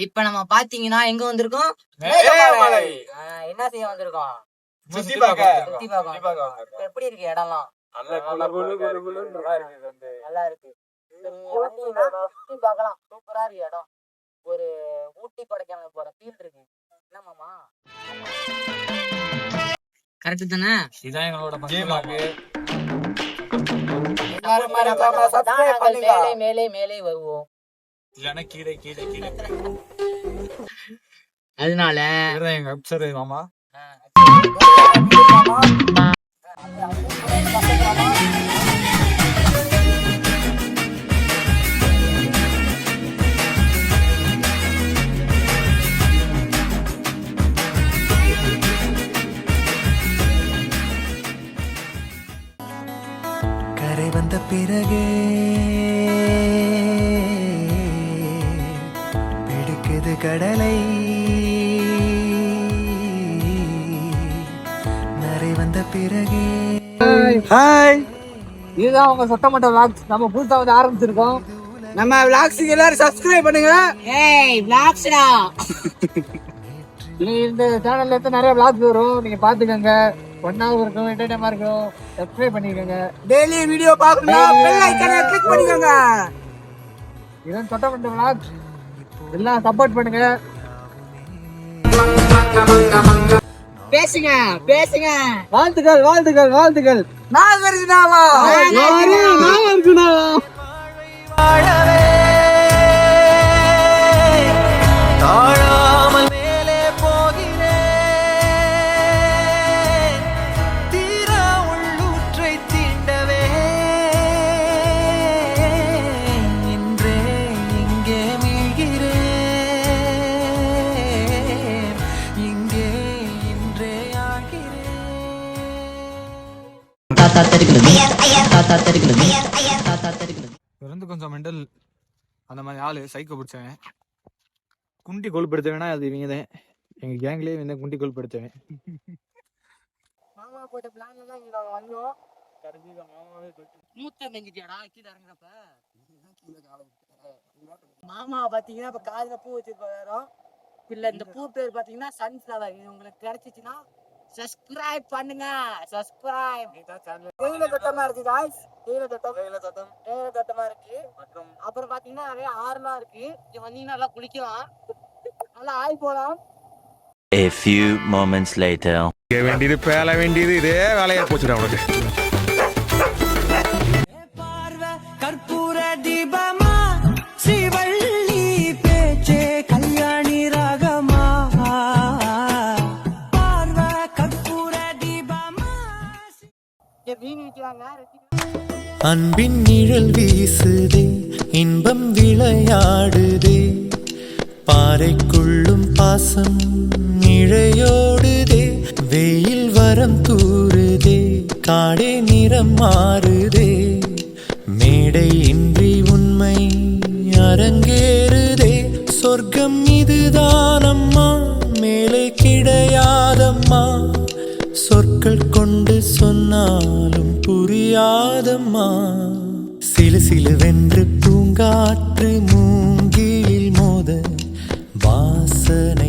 இப்ப நம்ம பாத்தீங்கன்னா எங்க வந்திருக்கோம்? என்ன செய்ய வந்திருக்கோம்? சுத்தி பார்க்க. எப்படி இருக்கு இடம்லாம்? நல்லா இருக்கு. சுத்தி பார்க்கலாம். சூப்பரா இருக்கு இடம். ஒரு ஊட்டி கொடைக்கானல் போற ஃபீல் இருக்கு. என்ன மாமா? கரெக்ட் தானே? இதான் எங்களோட மேலே மேலே வருவோம். இல்லன்னா கீழே கீழே கீழே. அதனால எங்க அப்சர் மாமா கரை வந்த பிறகே பிடிக்குது கடலை நரை வந்த பிறகே. ஹாய், இதுதான் உங்க சொட்டமட்ட விளாக்ஸ். நம்ம புதுசா வந்து ஆரம்பிச்சிருக்கோம். நம்ம விளாக்ஸுக்கு எல்லாரும் சப்ஸ்கிரைப் பண்ணுங்க. ஏய் விளாக்ஸ்டா. இந்த சேனல்ல இருந்து நிறைய விளாக்ஸ் வரும், நீங்க பாத்துக்கோங்க. ஒன்னாவும் இருக்கும், என்டர்டைன்மெண்டா இருக்கும். சப்ஸ்கிரைப் பண்ணிக்கோங்க. டெய்லி வீடியோ பார்க்கணும்னா பெல் ஐகானை கிளிக் பண்ணிக்கோங்க. இதான் சொட்டமட்ட விளாக்ஸ். எல்லாம் சப்போர்ட் பண்ணுங்க. பேசுங்க பேசுங்க. வாழ்த்துக்கள் வாழ்த்துக்கள் வாழ்த்துக்கள். நான் வருதுனாவா? நான் இருக்குனாவா? தாழாமல் மேலே போகிறேன், தீரா உள்ளூற்றை தீண்டவே. இன்றே இங்கே மீழ்கிறேன், இங்கே இன்றே ஆகிறேன். பிறந்து கொஞ்சம் மெண்டல் அந்த மாதிரி ஆளு, சைக்கோ பிடிச்சவன். குண்டி கொழுப்படுத்தவேனா அது இவங்க தான். எங்க கேங்லயே வந்து குண்டி கொழுப்படுத்தவன். மாமா போட்ட பிளான்ல தான் இங்க வந்தோம். கடைசில மாமாவே மூத்த மெஞ்சிட்டியாடா கீழ இறங்குறப்ப. மாமா பாத்தீங்கன்னா இப்ப காதுல பூ வச்சிருப்பாரு. இல்ல இந்த பூ பேர் பாத்தீங்கன்னா சன்ஃபிளவர். இது உங்களுக்கு கிடைச்சிச்சுன்னா சப்ஸ்கிரைப் பண்ணுங்க. சப்ஸ்கிரைப். தேயிலை தோட்டமா இருக்கு guys. தேயிலை தோட்டமா இருக்கு. அப்புறம் பாத்தீங்கன்னா நிறைய ஆறுலாம் இருக்கு. இங்க வந்தீங்கன்னா நல்லா குளிக்கலாம், நல்லா ஆய் போலாம். A few moments later. வேண்டியது பேல வேண்டியது இதே வேலையா போச்சுடா உனக்கு. பார்வை கற்பூர தீபமா, ஸ்ரீவள்ளி பேச்சே கல்யாணி ராகமா. பார்வை கற்பூர தீபமா. மீன் விற்கிறாங்க. அன்பின் நிழல் வீசுதே, இன்பம் விளையாடுதே, பாறைக்குள்ளும் பாசம் இழையோடுதே, வெயில் வரம் தூறுதே, காடே நிறம் மாறுதே, மேடை இன்றி உண்மை அரங்கேறுதே, சொர்க்கம் இதுதானம்மா, மேலே கிடையாதம்மா, சொற்கள் கொண்டு சொன்னாலும் புரியாதம்மா, சிலு சிலுவென்று பூங்காற்று மூங்கிலில் மோத வாசனை